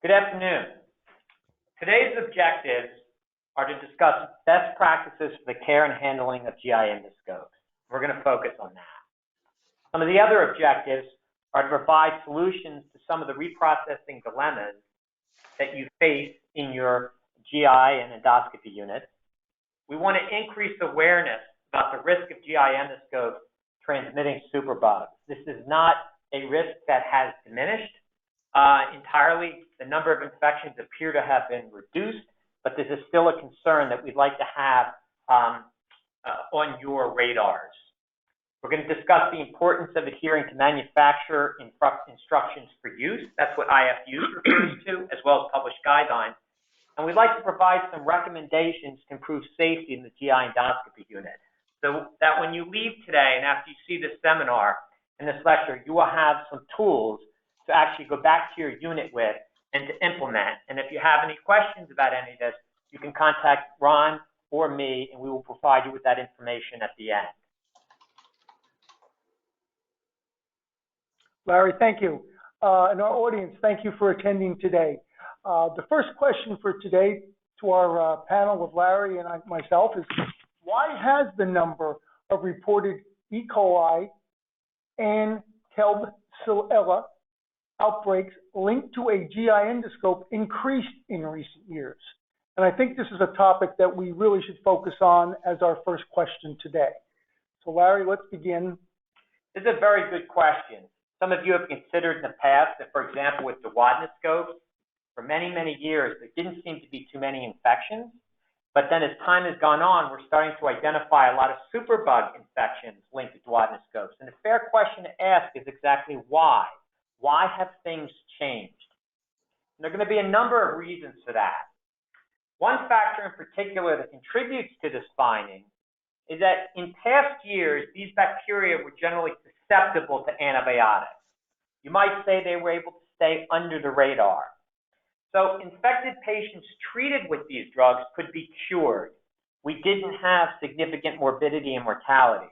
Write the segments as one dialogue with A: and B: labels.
A: Good afternoon. Today's objectives are to discuss best practices for the care and handling of GI endoscopes. We're going to focus on that. Some of the other objectives are to provide solutions to some of the reprocessing dilemmas that you face in your GI and endoscopy unit. We want to increase awareness about the risk of GI endoscopes transmitting superbugs. This is not a risk that has diminished entirely. The number of infections appear to have been reduced, but this is still a concern that we'd like to have on your radars. We're going to discuss the importance of adhering to manufacturer instructions for use. That's what IFUs refers to, as well as published guidelines. And we'd like to provide some recommendations to improve safety in the GI endoscopy unit, so that when you leave today and after you see this seminar and this lecture, you will have some tools to actually go back to your unit with and to implement. And if you have any questions about any of this, you can contact Ron or me, and we will provide you with that information at the end.
B: Larry, thank you. And our audience, thank you for attending today. The first question for today to our panel with Larry and myself is, why has the number of reported E. coli and Klebsiella outbreaks linked to a GI endoscope increased in recent years? And I think this is a topic that we really should focus on as our first question today. So Larry, let's begin.
A: This is a very good question. Some of you have considered in the past that, for example, with duodenoscopes, for many, many years, there didn't seem to be too many infections. But then as time has gone on, we're starting to identify a lot of superbug infections linked to duodenoscopes. And the fair question to ask is exactly why. Why have things changed? And there are going to be a number of reasons for that. One factor in particular that contributes to this finding is that in past years, these bacteria were generally susceptible to antibiotics. You might say they were able to stay under the radar. So infected patients treated with these drugs could be cured. We didn't have significant morbidity and mortality.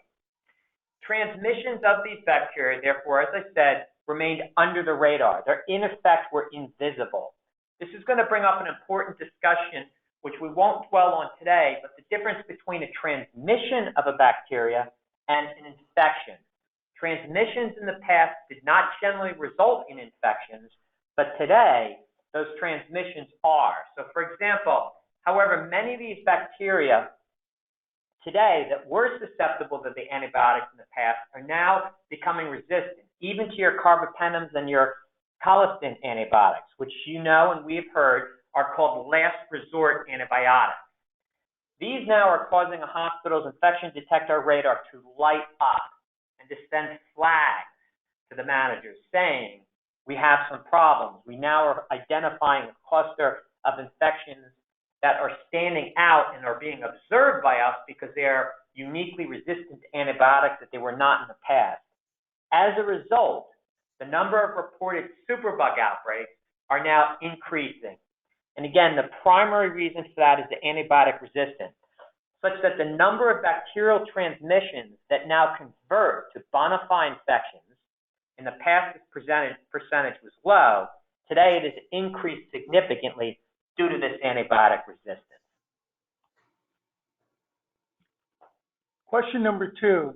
A: Transmissions of these bacteria, therefore, as I said, remained under the radar. Their in effect were invisible. This is going to bring up an important discussion, which we won't dwell on today, but the difference between a transmission of a bacteria and an infection. Transmissions in the past did not generally result in infections, but today, those transmissions are. So for example, however, many of these bacteria today that were susceptible to the antibiotics in the past are now becoming resistant, even to your carbapenems and your colistin antibiotics, which you know and we've heard are called last resort antibiotics. These now are causing a hospital's infection detector radar to light up and to send flags to the managers saying, we have some problems. We now are identifying a cluster of infections that are standing out and are being observed by us because they are uniquely resistant to antibiotics that they were not in the past. As a result, the number of reported superbug outbreaks are now increasing. And again, the primary reason for that is the antibiotic resistance, such that the number of bacterial transmissions that now convert to bona fide infections, in the past, this percentage was low. Today, it has increased significantly due to this antibiotic resistance.
B: Question number 2.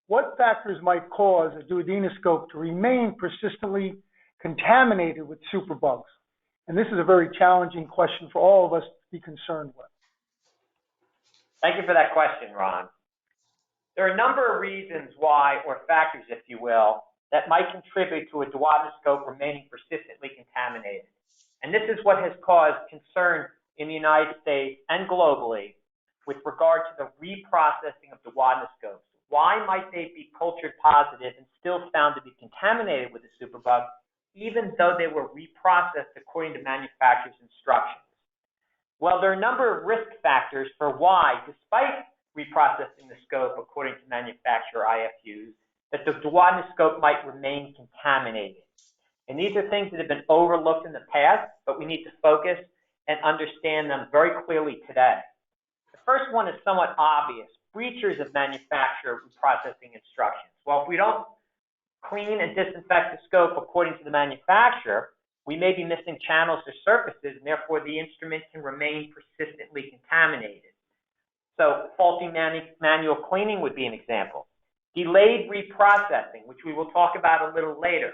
B: What factors might cause a duodenoscope to remain persistently contaminated with superbugs? And this is a very challenging question for all of us to be concerned with.
A: Thank you for that question, Ron. There are a number of reasons why, or factors, if you will, that might contribute to a duodenoscope remaining persistently contaminated. And this is what has caused concern in the United States and globally with regard to the reprocessing of duodenoscopes. Why might they be cultured positive and still found to be contaminated with a superbug, even though they were reprocessed according to manufacturer's instructions? Well, there are a number of risk factors for why, despite reprocessing the scope according to manufacturer IFUs, that the duodenoscope might remain contaminated. And these are things that have been overlooked in the past, but we need to focus and understand them very clearly today. The first one is somewhat obvious, breaches of manufacturer reprocessing instructions. Well, if we don't clean and disinfect the scope according to the manufacturer, we may be missing channels or surfaces, and therefore the instrument can remain persistently contaminated. So faulty manual cleaning would be an example. Delayed reprocessing, which we will talk about a little later.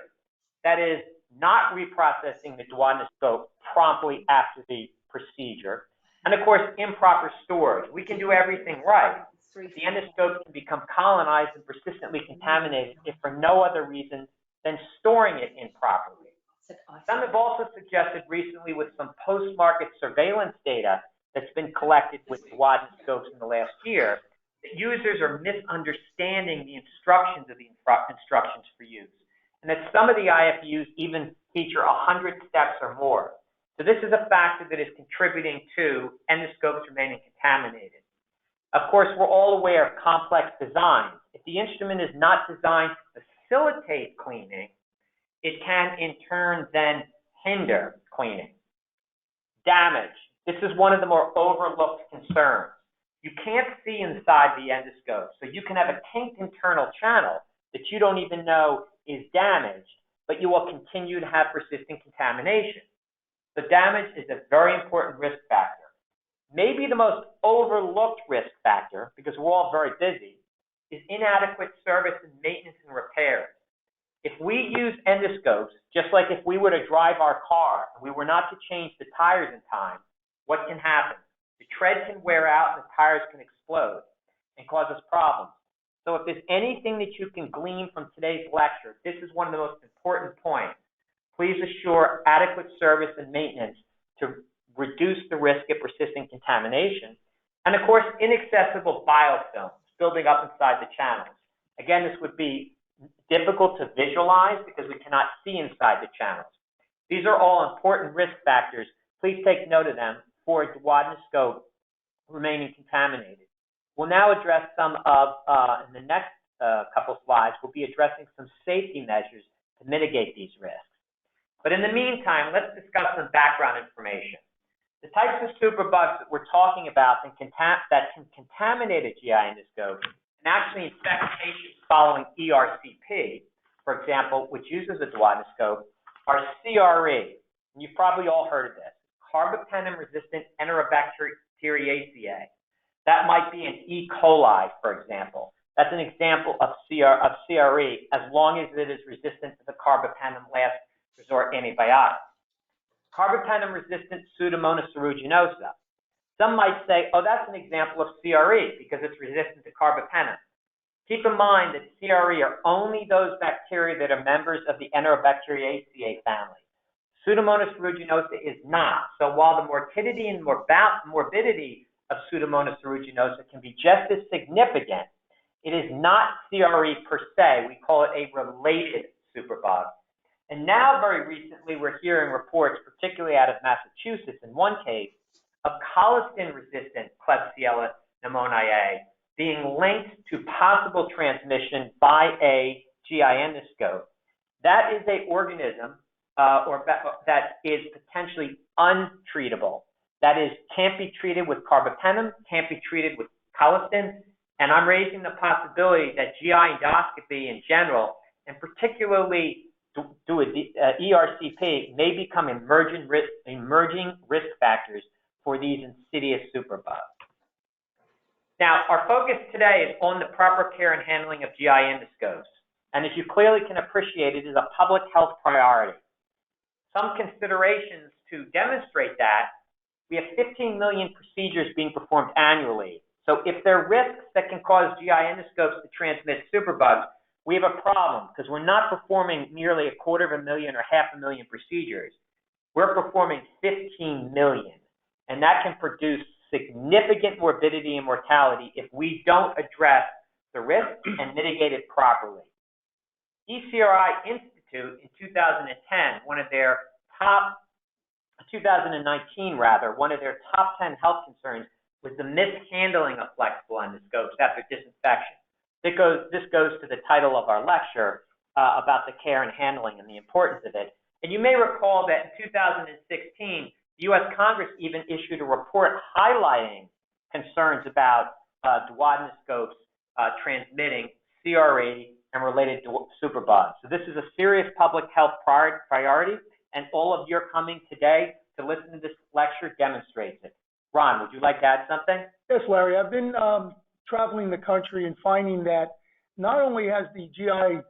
A: That is, not reprocessing the duodenoscope promptly after the procedure. And of course, improper storage. We can do everything right. The endoscope can become colonized and persistently contaminated if for no other reason than storing it improperly. Some have also suggested recently with some post-market surveillance data that's been collected with duodenoscopes in the last year, that users are misunderstanding the instructions of the instructions for use, and that some of the IFUs even feature 100 steps or more. So this is a factor that is contributing to endoscopes remaining contaminated. Of course, we're all aware of complex designs. If the instrument is not designed to facilitate cleaning, it can in turn then hinder cleaning. Damage. This is one of the more overlooked concerns. You can't see inside the endoscope, so you can have a kinked internal channel that you don't even know is damaged, but you will continue to have persistent contamination. So damage is a very important risk factor. Maybe the most overlooked risk factor, because we're all very busy, is inadequate service and maintenance and repairs. If we use endoscopes, just like if we were to drive our car and we were not to change the tires in time, what can happen? The tread can wear out and the tires can explode and cause us problems. So if there's anything that you can glean from today's lecture, this is one of the most important points. Please assure adequate service and maintenance to reduce the risk of persistent contamination. And of course, inaccessible biofilms building up inside the channels. Again, this would be difficult to visualize because we cannot see inside the channels. These are all important risk factors. Please take note of them for a duodenoscope remaining contaminated. We'll now address some of, in the next couple slides, we'll be addressing some safety measures to mitigate these risks. But in the meantime, let's discuss some background information. The types of superbugs that we're talking about that can contaminate a GI endoscope and actually infect patients following ERCP, for example, which uses a duodenoscope, are CRE. And you've probably all heard of this. Carbapenem-resistant Enterobacteriaceae. That might be an E. coli, for example. That's an example of CRE, as long as it is resistant to the carbapenem last resort antibiotic. Carbapenem-resistant Pseudomonas aeruginosa. Some might say, oh, that's an example of CRE because it's resistant to carbapenem. Keep in mind that CRE are only those bacteria that are members of the Enterobacteriaceae family. Pseudomonas aeruginosa is not. So while the morbidity and morbidity of Pseudomonas aeruginosa can be just as significant, it is not CRE per se. We call it a related superbug. And now, very recently, we're hearing reports, particularly out of Massachusetts, in one case, of colistin-resistant Klebsiella pneumoniae being linked to possible transmission by a GI endoscope. That is an organism that is potentially untreatable. That is, can't be treated with carbapenem, can't be treated with colistin, and I'm raising the possibility that GI endoscopy in general, and particularly ERCP, may become emerging risk factors for these insidious superbugs. Now, our focus today is on the proper care and handling of GI endoscopes, and as you clearly can appreciate, it is a public health priority. Some considerations to demonstrate that: we have 15 million procedures being performed annually. So if there are risks that can cause GI endoscopes to transmit superbugs, we have a problem because we're not performing nearly 250,000 or 500,000 procedures. We're performing 15 million, and that can produce significant morbidity and mortality if we don't address the risk and mitigate it properly. ECRI Institute in 2019, one of their top 10 health concerns was the mishandling of flexible endoscopes after disinfection. This goes to the title of our lecture about the care and handling and the importance of it. And you may recall that in 2016, the U.S. Congress even issued a report highlighting concerns about duodenoscopes transmitting CRE and related superbugs. So this is a serious public health priority. and all of your coming today to listen to this lecture demonstrates it. Ron, would you like to add something?
B: Yes, Larry. I've been traveling the country and finding that not only has the GI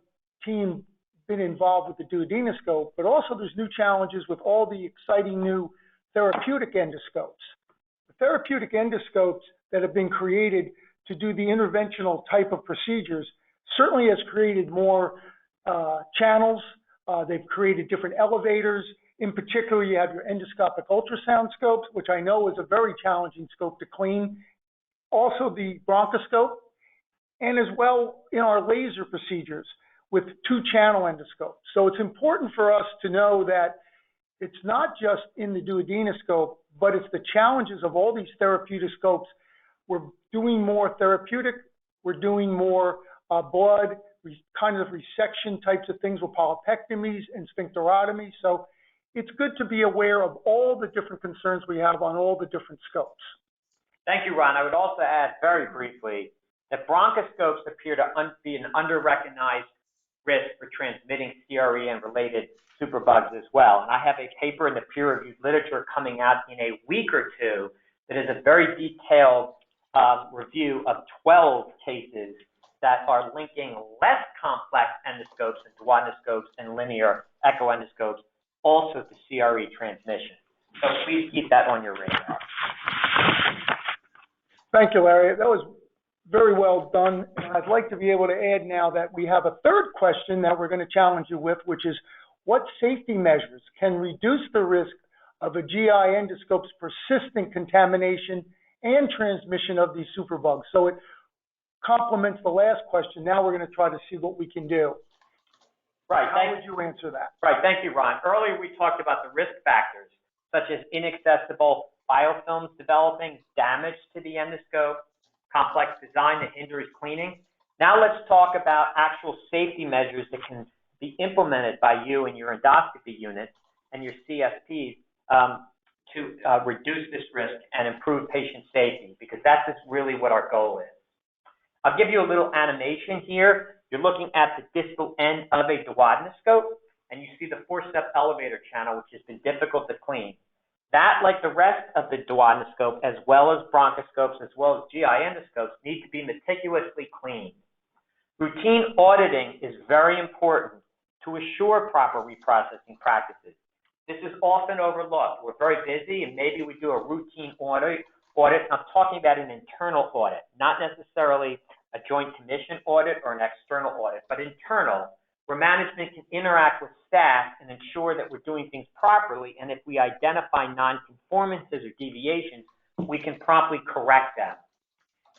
B: team been involved with the duodenoscope, but also there's new challenges with all the exciting new therapeutic endoscopes. The therapeutic endoscopes that have been created to do the interventional type of procedures certainly has created more channels. They've created different elevators. In particular, you have your endoscopic ultrasound scopes, which I know is a very challenging scope to clean. Also the bronchoscope, and as well in our laser procedures with 2-channel endoscopes. So it's important for us to know that it's not just in the duodenoscope, but it's the challenges of all these therapeutic scopes. We're doing more therapeutic, we're doing more blood, kind of resection types of things with polypectomies and sphincterotomies. So it's good to be aware of all the different concerns we have on all the different scopes.
A: Thank you, Ron. I would also add very briefly that bronchoscopes appear to be an under-recognized risk for transmitting CRE and related superbugs as well. And I have a paper in the peer-reviewed literature coming out in a week or two that is a very detailed review of 12 cases that are linking less complex endoscopes and duodenoscopes and linear echo endoscopes also to CRE transmission. So please keep that on your radar.
B: Thank you, Larry. That was very well done. And I'd like to be able to add now that we have a third question that we're going to challenge you with, which is what safety measures can reduce the risk of a GI endoscope's persistent contamination and transmission of these superbugs? So it complements the last question. Now we're going to try to see what we can do.
A: Right.
B: How would you answer that?
A: Right. Thank you, Ron. Earlier we talked about the risk factors, such as inaccessible biofilms developing, damage to the endoscope, complex design that hinders cleaning. Now let's talk about actual safety measures that can be implemented by you in your endoscopy unit and your CSPs to reduce this risk and improve patient safety, because that's really what our goal is. I'll give you a little animation here. You're looking at the distal end of a duodenoscope, and you see the 4-step elevator channel, which has been difficult to clean. That, like the rest of the duodenoscope, as well as bronchoscopes, as well as GI endoscopes, need to be meticulously cleaned. Routine auditing is very important to assure proper reprocessing practices. This is often overlooked. We're very busy, and maybe we do a routine audit. I'm talking about an internal audit, not necessarily a joint commission audit or an external audit, but internal, where management can interact with staff and ensure that we're doing things properly, and if we identify non-conformances or deviations, we can promptly correct them.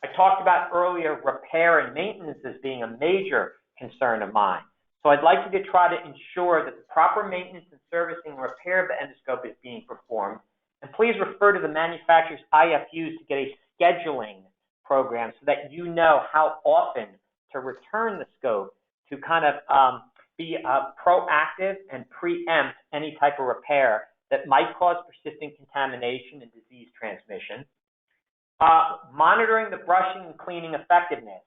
A: I talked about earlier repair and maintenance as being a major concern of mine. So I'd like you to try to ensure that the proper maintenance and servicing and repair of the endoscope is being performed. And please refer to the manufacturer's IFUs to get a scheduling program so that you know how often to return the scope to kind of be proactive and preempt any type of repair that might cause persistent contamination and disease transmission. Monitoring the brushing and cleaning effectiveness.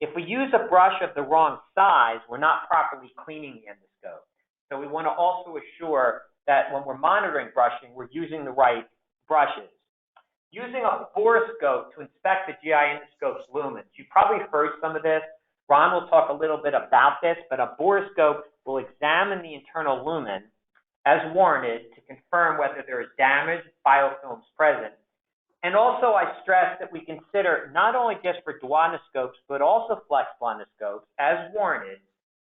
A: If we use a brush of the wrong size, we're not properly cleaning the endoscope. So we want to also assure that when we're monitoring brushing, we're using the right brushes. Using a borescope to inspect the GI endoscope's lumens. You probably heard some of this. Ron will talk a little bit about this, but a borescope will examine the internal lumen as warranted to confirm whether there is damage, biofilms present. And also I stress that we consider not only just for duodenoscopes, but also flex endoscopes as warranted,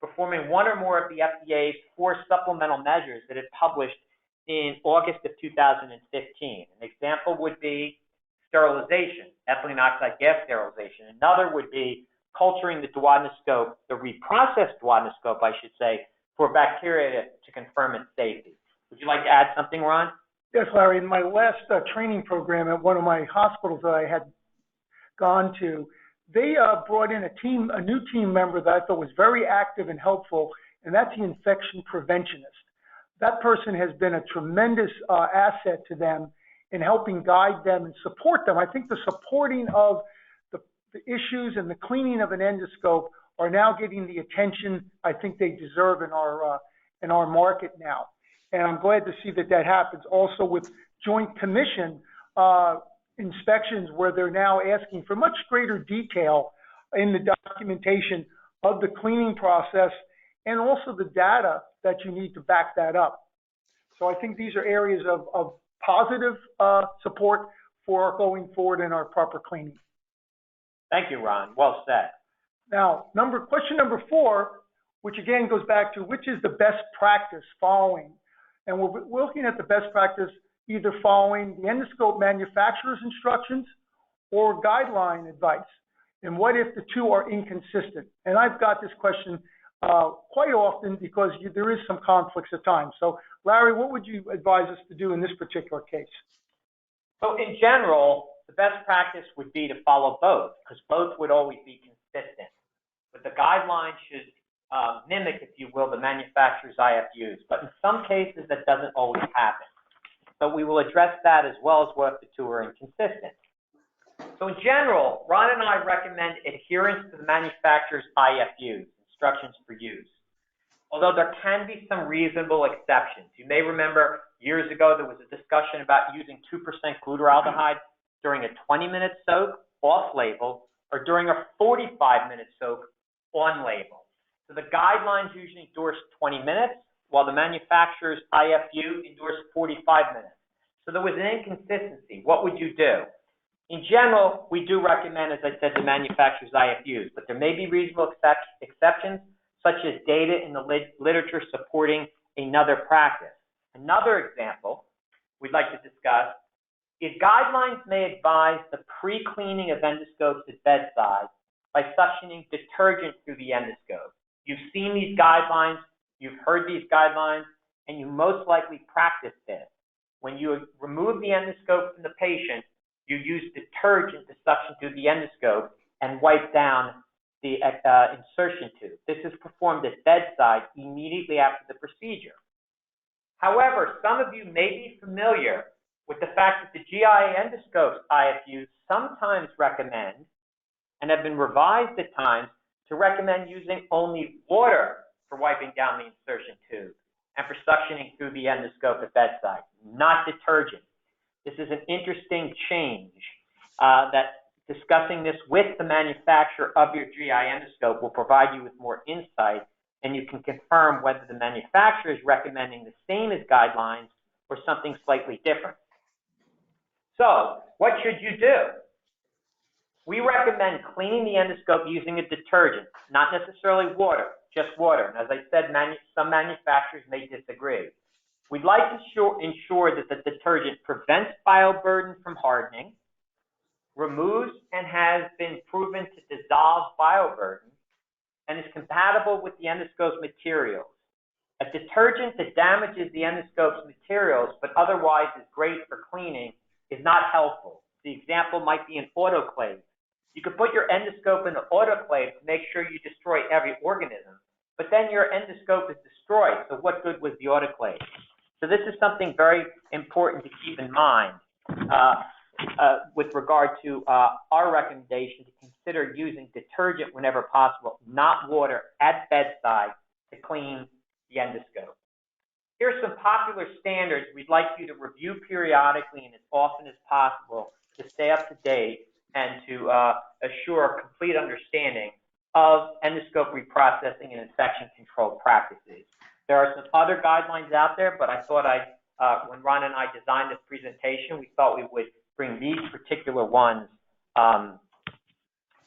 A: performing one or more of the FDA's 4 supplemental measures that it published in August of 2015. An example would be sterilization, ethylene oxide gas sterilization. Another would be culturing the duodenoscope, the reprocessed duodenoscope, I should say, for bacteria to confirm its safety. Would you like to add something, Ron?
B: Yes, Larry. In my last training program at one of my hospitals that I had gone to, they brought in a new team member that I thought was very active and helpful, and that's the infection preventionist. That person has been a tremendous asset to them in helping guide them and support them. I think the supporting of the issues and the cleaning of an endoscope are now getting the attention I think they deserve in our market now. and I'm glad to see that that happens. Also with Joint Commission inspections, where they're now asking for much greater detail in the documentation of the cleaning process and also the data that you need to back that up. So I think these are areas of positive support for going forward in our proper cleaning.
A: Thank you, Ron. Well said.
B: Now, question number 4, which again goes back to which is the best practice following. And we're looking at the best practice either following the endoscope manufacturer's instructions or guideline advice. And what if the two are inconsistent? And I've got this question quite often because there is some conflicts at times. So, Larry, what would you advise us to do in this particular case?
A: So in general, the best practice would be to follow both, because both would always be consistent. But the guidelines should mimic, if you will, the manufacturer's IFUs. But in some cases, that doesn't always happen. So we will address that as well as what if the two are inconsistent. So in general, Ron and I recommend adherence to the manufacturer's IFUs, instructions for use. Although there can be some reasonable exceptions. You may remember years ago there was a discussion about using 2% glutaraldehyde during a 20-minute soak off-label or during a 45-minute soak on-label. So the guidelines usually endorse 20 minutes, while the manufacturer's IFU endorsed 45 minutes. So there was an inconsistency. What would you do? In general, we do recommend, as I said, the manufacturer's IFUs, but there may be reasonable exceptions, such as data in the literature supporting another practice. Another example we'd like to discuss is guidelines may advise the pre-cleaning of endoscopes at bedside by suctioning detergent through the endoscope. You've seen these guidelines, you've heard these guidelines, and you most likely practice this. When you remove the endoscope from the patient, you use detergent to suction through the endoscope and wipe down the insertion tube. This is performed at bedside immediately after the procedure. However, some of you may be familiar with the fact that the GI endoscopes IFUs sometimes recommend, and have been revised at times, to recommend using only water for wiping down the insertion tube and for suctioning through the endoscope at bedside, not detergent. This is an interesting change that discussing this with the manufacturer of your GI endoscope will provide you with more insight, and you can confirm whether the manufacturer is recommending the same as guidelines or something slightly different. So, what should you do? We recommend cleaning the endoscope using a detergent, not necessarily water, just water. And as I said, some manufacturers may disagree. We'd like to ensure that the detergent prevents bioburden from hardening, removes and has been proven to dissolve bioburden, and is compatible with the endoscope's materials. A detergent that damages the endoscope's materials but otherwise is great for cleaning is not helpful. The example might be an autoclave. You could put your endoscope in an autoclave to make sure you destroy every organism, but then your endoscope is destroyed, so what good was the autoclave? So this is something very important to keep in mind with regard to our recommendation to consider using detergent whenever possible, not water, at bedside to clean the endoscope. Here are some popular standards we'd like you to review periodically and as often as possible to stay up to date and to assure a complete understanding of endoscope reprocessing and infection control practices. There are some other guidelines out there, but I thought when Ron and I designed this presentation, we thought we would bring these particular ones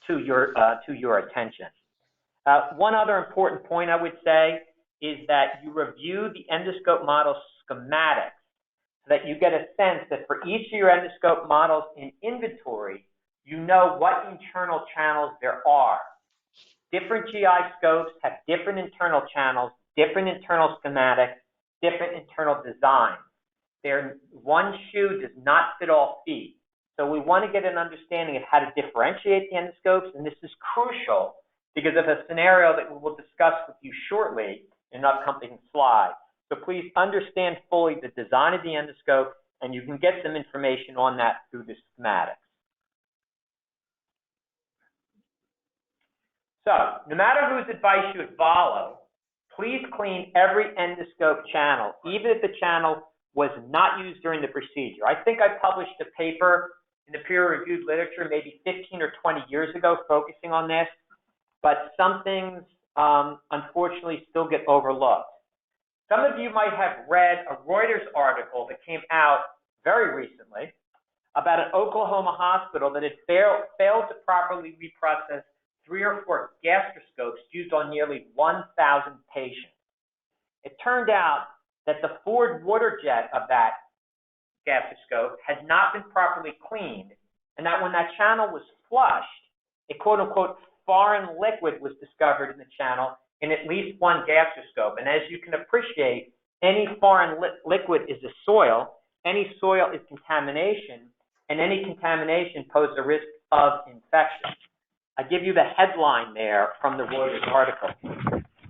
A: to your attention. One other important point I would say is that you review the endoscope model schematics so that you get a sense that for each of your endoscope models in inventory, you know what internal channels there are. Different GI scopes have different internal channels, different internal schematics, different internal designs. One shoe does not fit all feet. So we want to get an understanding of how to differentiate the endoscopes, and this is crucial because of a scenario that we will discuss with you shortly in an upcoming slide. So please understand fully the design of the endoscope, and you can get some information on that through the schematics. So no matter whose advice you would follow, please clean every endoscope channel, even if the channel was not used during the procedure. I think I published a paper in the peer-reviewed literature maybe 15 or 20 years ago focusing on this, but some things unfortunately still get overlooked. Some of you might have read a Reuters article that came out very recently about an Oklahoma hospital that had failed to properly reprocess 3 or 4 gastroscopes used on nearly 1,000 patients. It turned out that the forward water jet of that gastroscope had not been properly cleaned, and that when that channel was flushed, a quote-unquote foreign liquid was discovered in the channel in at least one gastroscope. And as you can appreciate, any foreign liquid is a soil, any soil is contamination, and any contamination poses a risk of infection. I give you the headline there from the Reuters article.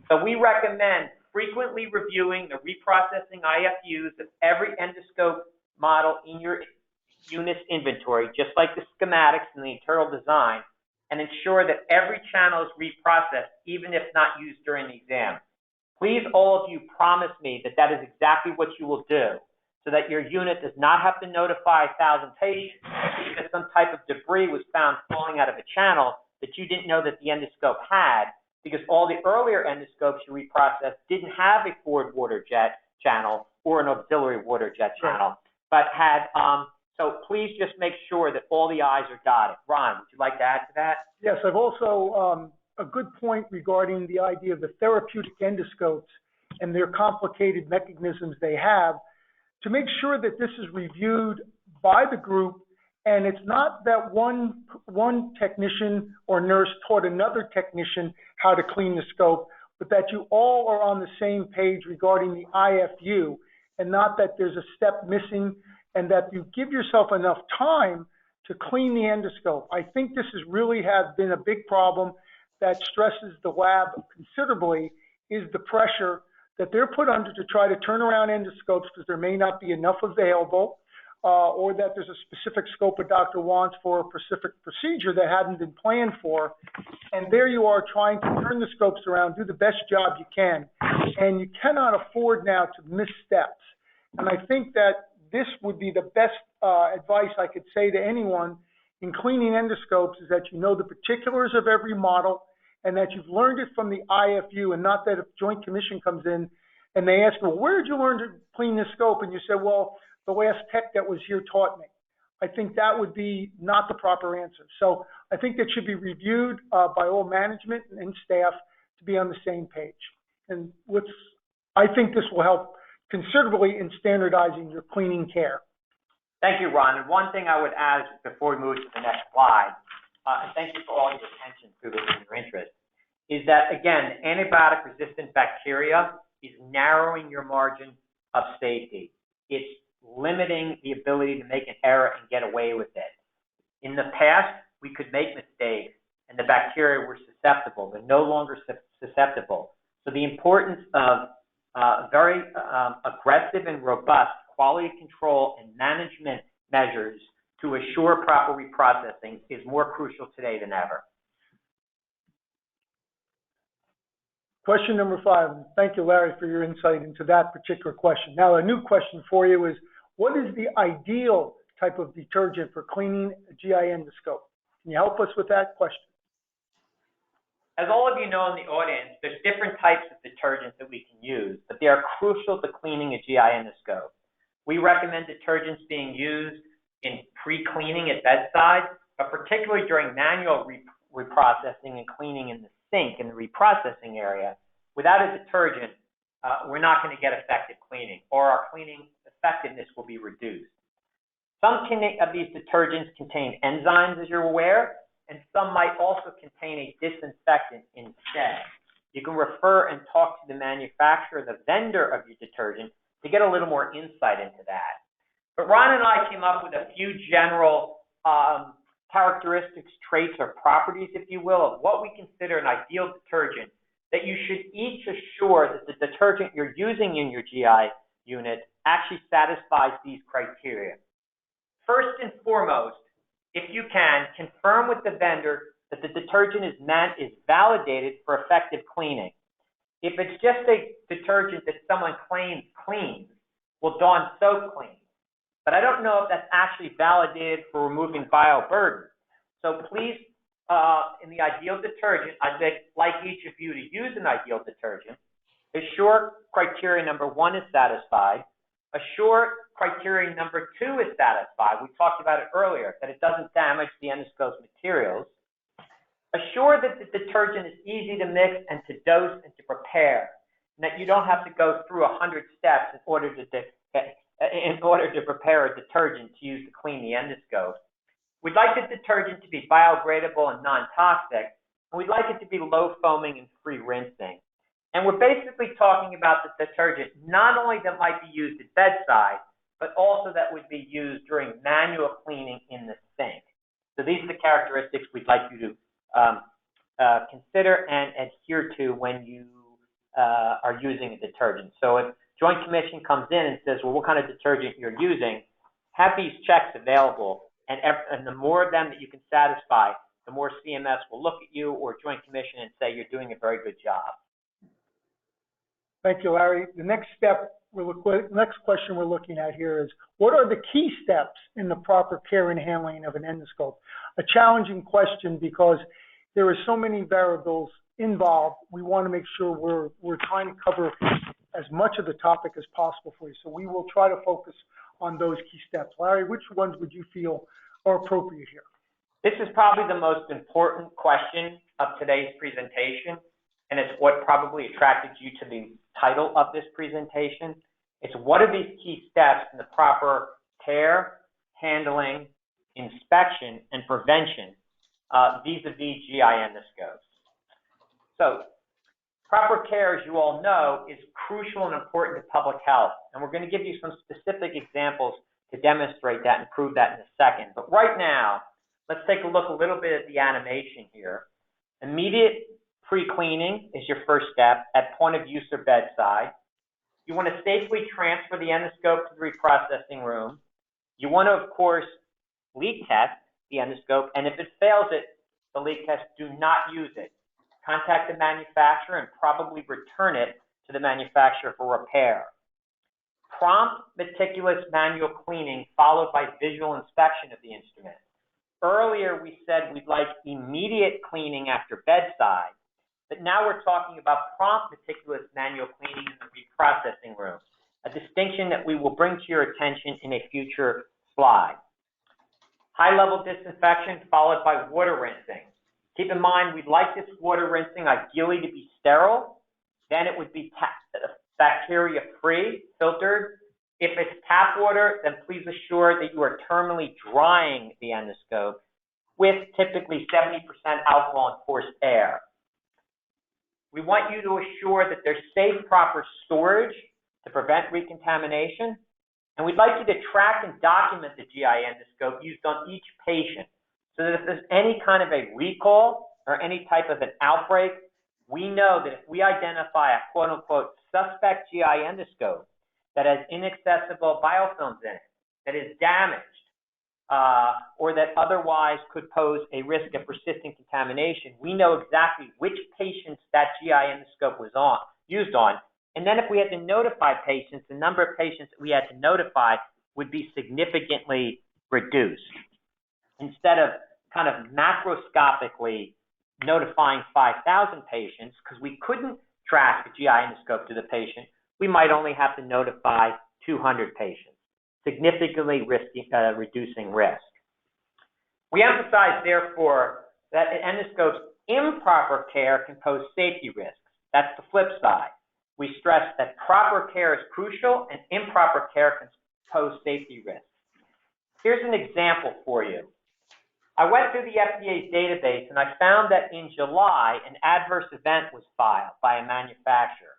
A: So we recommend frequently reviewing the reprocessing IFUs of every endoscope model in your unit's inventory, just like the schematics and the internal design, and ensure that every channel is reprocessed, even if not used during the exam. Please, all of you, promise me that that is exactly what you will do, so that your unit does not have to notify 1,000 patients because some type of debris was found falling out of a channel that you didn't know that the endoscope had, because all the earlier endoscopes you reprocessed didn't have a forward water jet channel or an auxiliary water jet channel, but had, so please just make sure that all the I's are dotted. Ron, would you like to add to that?
B: Yes, I've also, a good point regarding the idea of the therapeutic endoscopes and their complicated mechanisms they have, to make sure that this is reviewed by the group, and it's not that one technician or nurse taught another technician how to clean the scope, but that you all are on the same page regarding the IFU, and not that there's a step missing, and that you give yourself enough time to clean the endoscope. I think this has really been a big problem that stresses the lab considerably, is the pressure that they're put under to try to turn around endoscopes because there may not be enough available, or that there's a specific scope a doctor wants for a specific procedure that hadn't been planned for. And there you are trying to turn the scopes around, do the best job you can. And you cannot afford now to miss steps. And I think that this would be the best advice I could say to anyone in cleaning endoscopes, is that you know the particulars of every model and that you've learned it from the IFU, and not that if Joint Commission comes in and they ask, well, where did you learn to clean this scope? And you say, well, the last tech that was here taught me. I think that would be not the proper answer. So I think that should be reviewed by all management and staff to be on the same page. And I think this will help considerably in standardizing your cleaning care.
A: Thank you, Ron. And one thing I would add before we move to the next slide, and thank you for all your attention to this and your interest, is that, again, antibiotic-resistant bacteria is narrowing your margin of safety. It's limiting the ability to make an error and get away with it. In the past, we could make mistakes and the bacteria were susceptible. They're no longer susceptible. So the importance of very aggressive and robust quality control and management measures to assure proper reprocessing is more crucial today than ever.
B: Question number 5. Thank you, Larry, for your insight into that particular question. Now, a new question for you is, what is the ideal type of detergent for cleaning a GI endoscope? Can you help us with that question?
A: As all of you know in the audience, there's different types of detergents that we can use, but they are crucial to cleaning a GI endoscope. We recommend detergents being used in pre-cleaning at bedside, but particularly during manual reprocessing and cleaning in the sink in the reprocessing area. Without a detergent, we're not going to get effective cleaning, or our cleaning effectiveness will be reduced. Some of these detergents contain enzymes, as you're aware, and some might also contain a disinfectant instead. You can refer and talk to the manufacturer, the vendor of your detergent, to get a little more insight into that. But Ron and I came up with a few general characteristics, traits, or properties, if you will, of what we consider an ideal detergent that you should each assure that the detergent you're using in your GI unit actually satisfies these criteria. First and foremost, if you can, confirm with the vendor that the detergent is validated for effective cleaning. If it's just a detergent that someone claims cleans, well, Dawn Soap cleans. But I don't know if that's actually validated for removing bioburden. So please, in the ideal detergent, I'd like each of you to use an ideal detergent. Assure criteria number 1 is satisfied. Assure criteria number 2 is satisfied. We talked about it earlier, that it doesn't damage the endoscope's materials. Assure that the detergent is easy to mix and to dose and to prepare, and that you don't have to go through 100 steps in order to prepare a detergent to use to clean the endoscope. We'd like the detergent to be biodegradable and non-toxic, and we'd like it to be low foaming and free rinsing. And we're basically talking about the detergent not only that might be used at bedside, but also that would be used during manual cleaning in the sink. So these are the characteristics we'd like you to consider and adhere to when you are using a detergent. So if Joint Commission comes in and says, well, what kind of detergent you're using, have these checks available, and the more of them that you can satisfy, the more CMS will look at you or Joint Commission and say you're doing a very good job.
B: Thank you, Larry. The next question we're looking at here is, what are the key steps in the proper care and handling of an endoscope? A challenging question because there are so many variables involved. We want to make sure we're trying to cover as much of the topic as possible for you. So we will try to focus on those key steps. Larry, which ones would you feel are appropriate here?
A: This is probably the most important question of today's presentation, and it's what probably attracted you to the title of this presentation. It's what are these key steps in the proper care, handling, inspection, and prevention vis-a-vis GI endoscopes. So proper care, as you all know, is crucial and important to public health, and we're going to give you some specific examples to demonstrate that and prove that in a second. But right now, let's take a look a little bit at the animation here. Immediate pre-cleaning is your first step at point of use or bedside. You want to safely transfer the endoscope to the reprocessing room. You want to, of course, leak test the endoscope, and if it fails it, the leak test, do not use it. Contact the manufacturer and probably return it to the manufacturer for repair. Prompt, meticulous manual cleaning followed by visual inspection of the instrument. Earlier, we said we'd like immediate cleaning after bedside, but now we're talking about prompt, meticulous manual cleaning in the reprocessing room, a distinction that we will bring to your attention in a future slide. High-level disinfection followed by water rinsing. Keep in mind, we'd like this water rinsing ideally to be sterile. Then it would be bacteria-free, filtered. If it's tap water, then please assure that you are terminally drying the endoscope with typically 70% alcohol and forced air. We want you to assure that there's safe, proper storage to prevent recontamination. And we'd like you to track and document the GI endoscope used on each patient so that if there's any kind of a recall or any type of an outbreak, we know that if we identify a quote-unquote suspect GI endoscope that has inaccessible biofilms in it, that is damaged, or that otherwise could pose a risk of persistent contamination, we know exactly which patients that GI endoscope was used on. And then if we had to notify patients, the number of patients that we had to notify would be significantly reduced. Instead of kind of macroscopically notifying 5,000 patients, because we couldn't track the GI endoscope to the patient, we might only have to notify 200 patients, significantly reducing risk. We emphasize, therefore, that an endoscope's improper care can pose safety risks. That's the flip side. We stress that proper care is crucial and improper care can pose safety risks. Here's an example for you. I went through the FDA's database and I found that in July, an adverse event was filed by a manufacturer.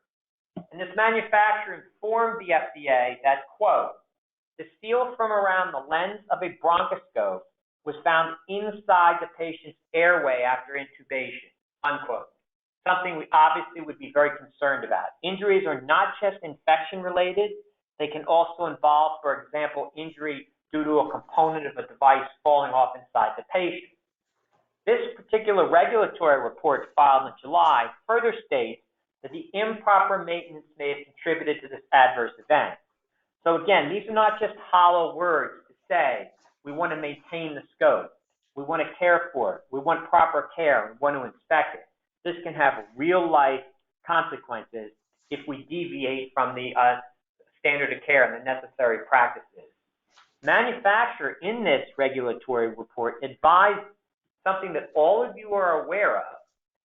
A: And this manufacturer informed the FDA that, quote, the seal from around the lens of a bronchoscope was found inside the patient's airway after intubation, unquote. Something we obviously would be very concerned about. Injuries are not just infection related. They can also involve, for example, injury due to a component of a device falling off inside the patient. This particular regulatory report filed in July further states that the improper maintenance may have contributed to this adverse event. So again, these are not just hollow words to say we want to maintain the scope, we want to care for it, we want proper care, we want to inspect it. This can have real life consequences if we deviate from the standard of care and the necessary practices. Manufacturer in this regulatory report advised something that all of you are aware of,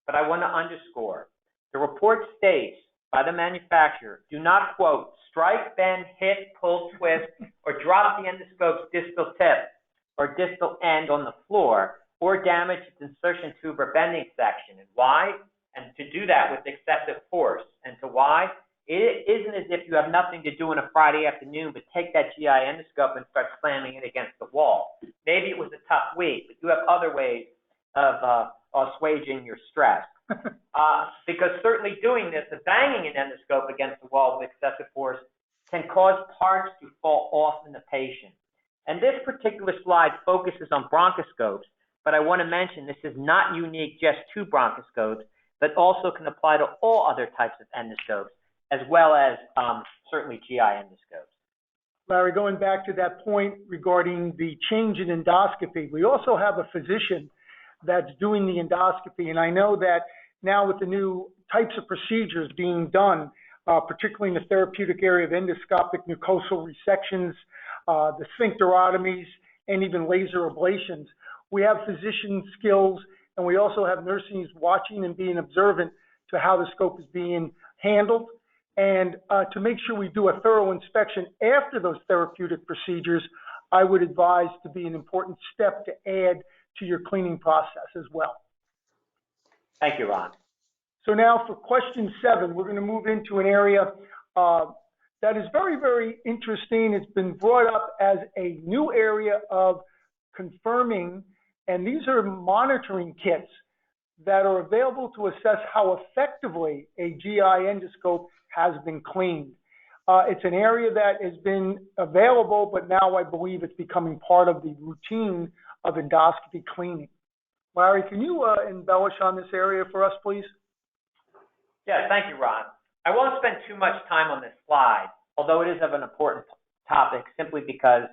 A: but I want to underscore. The report states by the manufacturer, do not, quote, strike, bend, hit, pull, twist, or drop the endoscope's distal tip or distal end on the floor, or damage its insertion tube or bending section. And why? And to do that with excessive force. And to why? It isn't as if you have nothing to do on a Friday afternoon, but take that GI endoscope and start slamming it against the wall. Maybe it was a tough week, but you have other ways of assuaging your stress. Because certainly doing this, the banging an endoscope against the wall with excessive force can cause parts to fall off in the patient. And this particular slide focuses on bronchoscopes, but I want to mention this is not unique just to bronchoscopes, but also can apply to all other types of endoscopes, as well as certainly GI endoscopes.
B: Larry, going back to that point regarding the change in endoscopy, we also have a physician that's doing the endoscopy, and I know that now with the new types of procedures being done, particularly in the therapeutic area of endoscopic mucosal resections, the sphincterotomies, and even laser ablations, we have physician skills, and we also have nurses watching and being observant to how the scope is being handled. And to make sure we do a thorough inspection after those therapeutic procedures, I would advise to be an important step to add to your cleaning process as well.
A: Thank you, Ron.
B: So now for question 7, we're going to move into an area that is very, very interesting. It's been brought up as a new area of confirming, and these are monitoring kits that are available to assess how effectively a GI endoscope has been cleaned. It's an area that has been available, but now I believe it's becoming part of the routine of endoscopy cleaning. Larry, can you embellish on this area for us, please?
A: Yeah, thank you, Ron. I won't spend too much time on this slide, although it is of an important topic, simply because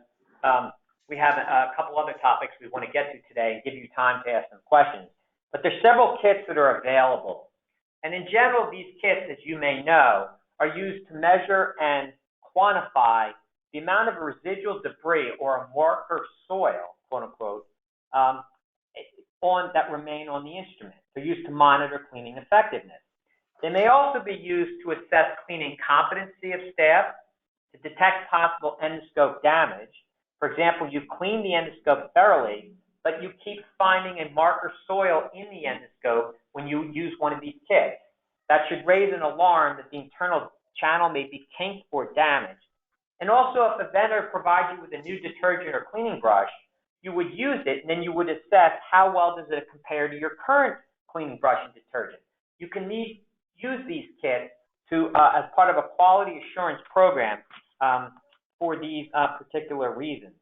A: we have a couple other topics we want to get to today and give you time to ask some questions. But there's several kits that are available. And in general, these kits, as you may know, are used to measure and quantify the amount of residual debris or a marker soil, quote unquote, that remain on the instrument. They're used to monitor cleaning effectiveness. They may also be used to assess cleaning competency of staff, to detect possible endoscope damage. For example, you've cleaned the endoscope thoroughly, but you keep finding a marker soil in the endoscope when you use one of these kits. That should raise an alarm that the internal channel may be kinked or damaged. And also, if a vendor provides you with a new detergent or cleaning brush, you would use it, and then you would assess how well does it compare to your current cleaning brush and detergent. You can use these kits to as part of a quality assurance program for these particular reasons.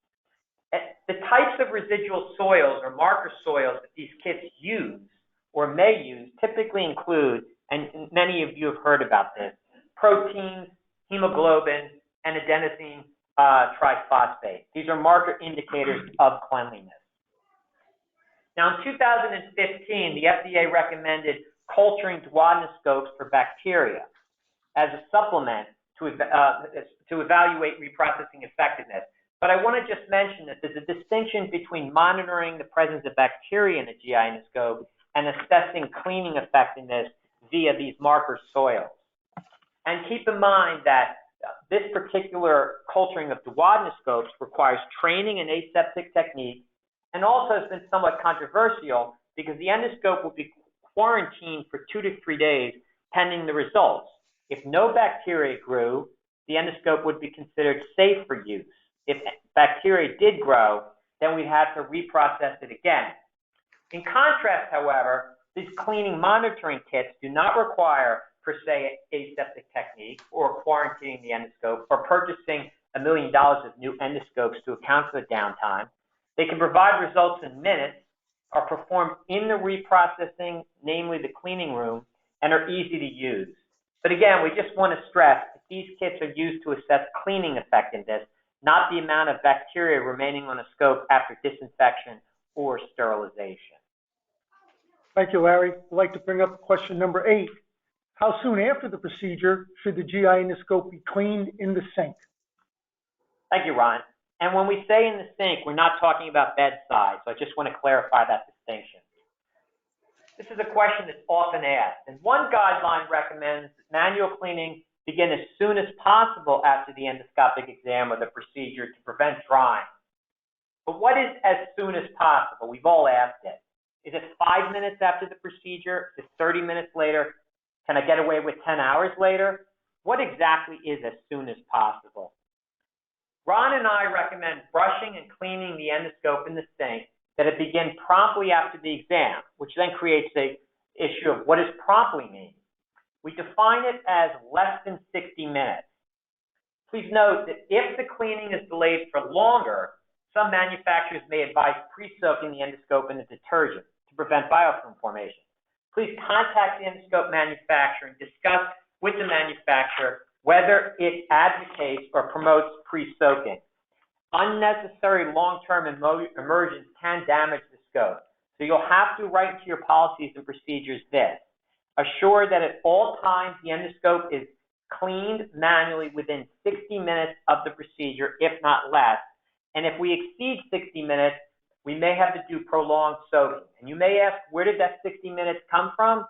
A: The types of residual soils or marker soils that these kits use or may use typically include, and many of you have heard about this, proteins, hemoglobin, and adenosine triphosphate. These are marker indicators of cleanliness. Now, in 2015, the FDA recommended culturing duodenoscopes for bacteria as a supplement to evaluate reprocessing effectiveness. But I want to just mention that there's a distinction between monitoring the presence of bacteria in a GI endoscope and assessing cleaning effectiveness via these marker soils. And keep in mind that this particular culturing of duodenoscopes requires training in aseptic technique and also has been somewhat controversial because the endoscope will be quarantined for 2 to 3 days pending the results. If no bacteria grew, the endoscope would be considered safe for use. If bacteria did grow, then we'd have to reprocess it again. In contrast, however, these cleaning monitoring kits do not require, per se, aseptic technique or quarantining the endoscope or purchasing $1 million of new endoscopes to account for the downtime. They can provide results in minutes, are performed in the reprocessing, namely the cleaning room, and are easy to use. But again, we just want to stress that these kits are used to assess cleaning effectiveness, not the amount of bacteria remaining on a scope after disinfection or sterilization.
B: Thank you, Larry. I'd like to bring up question number 8. How soon after the procedure should the GI endoscope be cleaned in the sink?
A: Thank you, Ron. And when we say in the sink, we're not talking about bedside, so I just want to clarify that distinction. This is a question that's often asked, and one guideline recommends that manual cleaning begin as soon as possible after the endoscopic exam or the procedure to prevent drying. But what is as soon as possible? We've all asked it. Is it 5 minutes after the procedure? Is it 30 minutes later? Can I get away with 10 hours later? What exactly is as soon as possible? Ron and I recommend brushing and cleaning the endoscope in the sink, that it begin promptly after the exam, which then creates the issue of what does promptly mean. We define it as less than 60 minutes. Please note that if the cleaning is delayed for longer, some manufacturers may advise pre-soaking the endoscope in a detergent to prevent biofilm formation. Please contact the endoscope manufacturer and discuss with the manufacturer whether it advocates or promotes pre-soaking. Unnecessary long-term immersions can damage the scope. So you'll have to write into your policies and procedures this. Assure that at all times the endoscope is cleaned manually within 60 minutes of the procedure, if not less. And if we exceed 60 minutes, we may have to do prolonged soaking. And you may ask, where did that 60 minutes come from?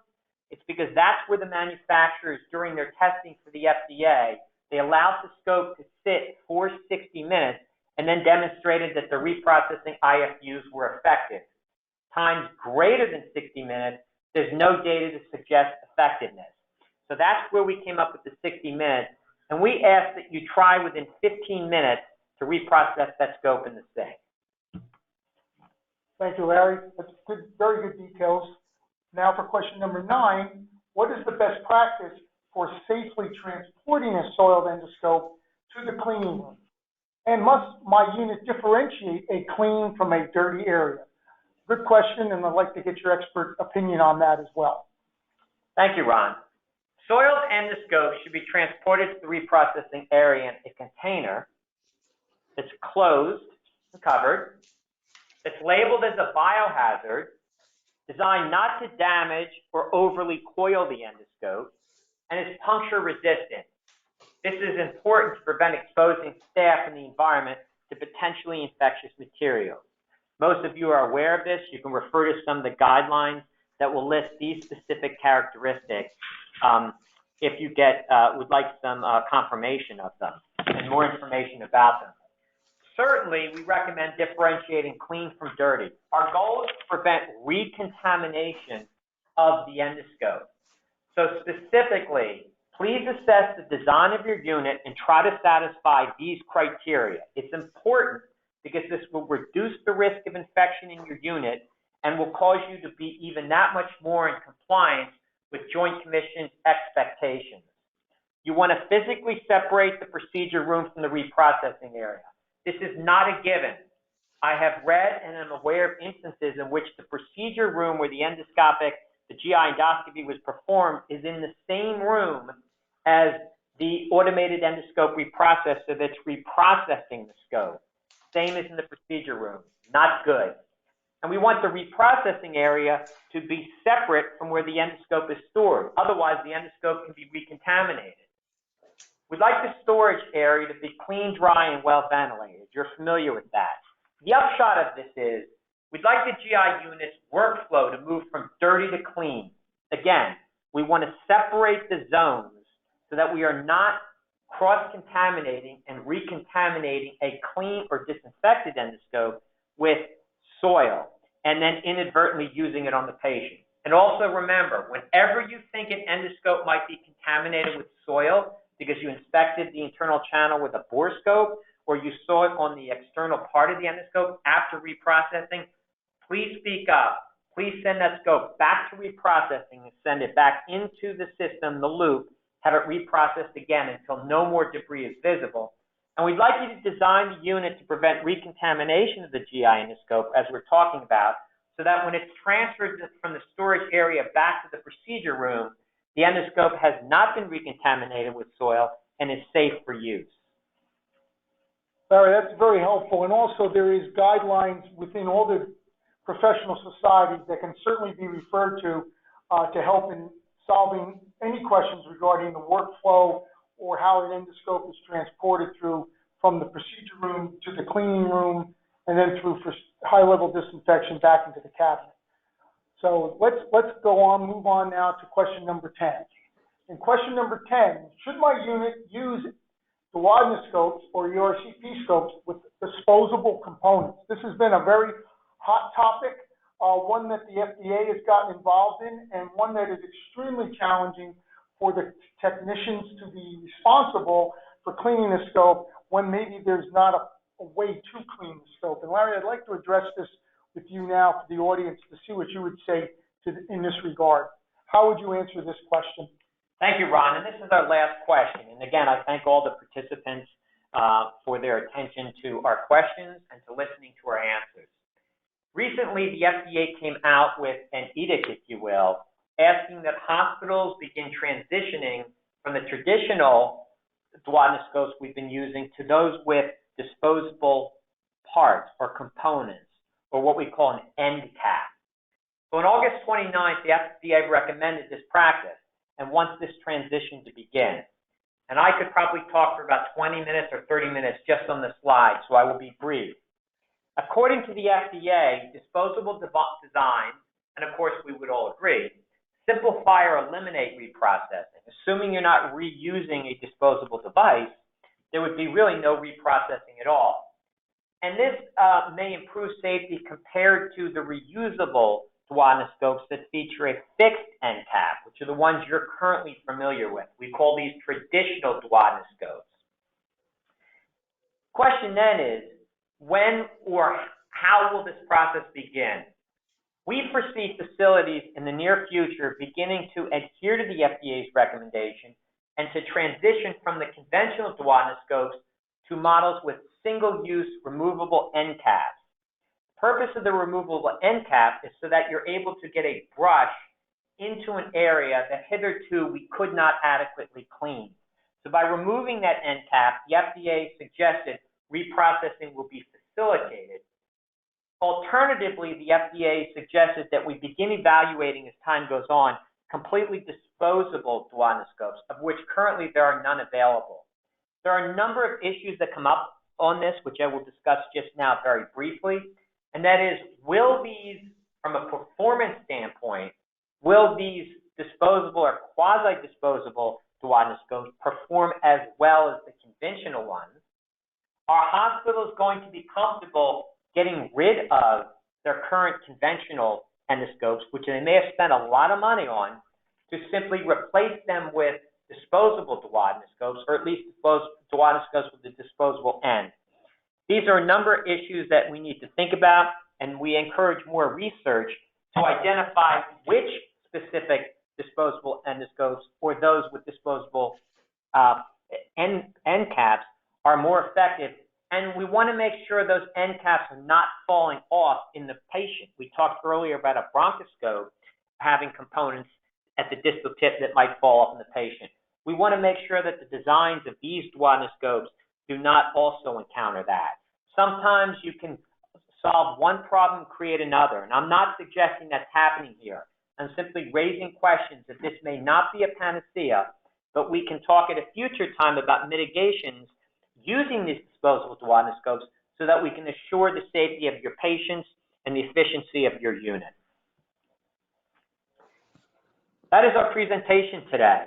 A: It's because that's where the manufacturers, during their testing for the FDA, they allowed the scope to sit for 60 minutes and then demonstrated that the reprocessing IFUs were effective. Times greater than 60 minutes, there's no data to suggest effectiveness. So that's where we came up with the 60 minutes, and we ask that you try within 15 minutes to reprocess that scope in the sink.
B: Thank you, Larry. That's good, very good details. Now for question number 9, what is the best practice for safely transporting a soiled endoscope to the cleaning room? And must my unit differentiate a clean from a dirty area? Good question, and I'd like to get your expert opinion on that as well.
A: Thank you, Ron. Soiled endoscopes should be transported to the reprocessing area in a container that's closed and covered, that's labeled as a biohazard, designed not to damage or overly coil the endoscope, and is puncture resistant. This is important to prevent exposing staff in the environment to potentially infectious materials. Most of you are aware of this. You can refer to some of the guidelines that will list these specific characteristics if you would like some confirmation of them and more information about them. Certainly, we recommend differentiating clean from dirty. Our goal is to prevent recontamination of the endoscope. So specifically, please assess the design of your unit and try to satisfy these criteria. It's important because this will reduce the risk of infection in your unit and will cause you to be even that much more in compliance with Joint Commission's expectations. You want to physically separate the procedure room from the reprocessing area. This is not a given. I have read and am aware of instances in which the procedure room where the GI endoscopy was performed is in the same room as the automated endoscope reprocessor that's reprocessing the scope. Same as in the procedure room. Not good. And we want the reprocessing area to be separate from where the endoscope is stored. Otherwise, the endoscope can be recontaminated. We'd like the storage area to be clean, dry, and well ventilated. You're familiar with that. The upshot of this is we'd like the GI unit's workflow to move from dirty to clean. Again, we want to separate the zones so that we are not cross-contaminating and recontaminating a clean or disinfected endoscope with soil and then inadvertently using it on the patient. And also remember, whenever you think an endoscope might be contaminated with soil because you inspected the internal channel with a borescope or you saw it on the external part of the endoscope after reprocessing, please speak up. Please send that scope back to reprocessing and send it back into the system, the loop, have it reprocessed again until no more debris is visible. And we'd like you to design the unit to prevent recontamination of the GI endoscope, as we're talking about, so that when it's transferred from the storage area back to the procedure room, The endoscope has not been recontaminated with soil and is safe for use.
B: Larry, that's very helpful. And also there is guidelines within all the professional societies that can certainly be referred to help in solving any questions regarding the workflow or how an endoscope is transported through from the procedure room to the cleaning room and then through for high-level disinfection back into the cabinet. So let's move on now to question number 10. In question number 10, should my unit use duodenoscopes or ERCP scopes with disposable components? This has been a very hot topic, one that the FDA has gotten involved in, and one that is extremely challenging for the technicians to be responsible for cleaning the scope when maybe there's not a way to clean the scope. And Larry, I'd like to address this with you now for the audience to see what you would say in this regard. How would you answer this question?
A: Thank you, Ron. And this is our last question. And again, I thank all the participants for their attention to our questions and to listening to our answers. Recently, the FDA came out with an edict, if you will, asking that hospitals begin transitioning from the traditional duodenoscopes we've been using to those with disposable parts or components, or what we call an end cap. So on August 29th, the FDA recommended this practice and wants this transition to begin. And I could probably talk for about 20 minutes or 30 minutes just on the slide, so I will be brief. According to the FDA, disposable designs, and of course we would all agree, simplify or eliminate reprocessing. Assuming you're not reusing a disposable device, there would be really no reprocessing at all. And this may improve safety compared to the reusable duodenoscopes that feature a fixed end cap, which are the ones you're currently familiar with. We call these traditional duodenoscopes. Question then is, when or how will this process begin? We foresee facilities in the near future beginning to adhere to the FDA's recommendation and to transition from the conventional duodenoscopes to models with single-use removable end caps. The purpose of the removable end cap is so that you're able to get a brush into an area that hitherto we could not adequately clean. So by removing that end cap, the FDA suggested reprocessing will be facilitated. Alternatively, the FDA suggested that we begin evaluating as time goes on completely disposable duodenoscopes, of which currently there are none available. There are a number of issues that come up on this, which I will discuss just now very briefly, and that is, will these, from a performance standpoint, will these disposable or quasi-disposable duodenoscopes perform as well as the conventional ones? Are hospitals going to be comfortable getting rid of their current conventional endoscopes, which they may have spent a lot of money on, to simply replace them with disposable duodenoscopes, or at least duodenoscopes with a disposable end? These are a number of issues that we need to think about, and we encourage more research to identify which specific disposable endoscopes or those with disposable end caps are more effective. And we want to make sure those end caps are not falling off in the patient. We talked earlier about a bronchoscope having components at the distal tip that might fall off in the patient. We want to make sure that the designs of these duodenoscopes do not also encounter that. Sometimes you can solve one problem, create another, and I'm not suggesting that's happening here. I'm simply raising questions that this may not be a panacea, but we can talk at a future time about mitigations using these disposable duodenoscopes so that we can assure the safety of your patients and the efficiency of your unit. That is our presentation today.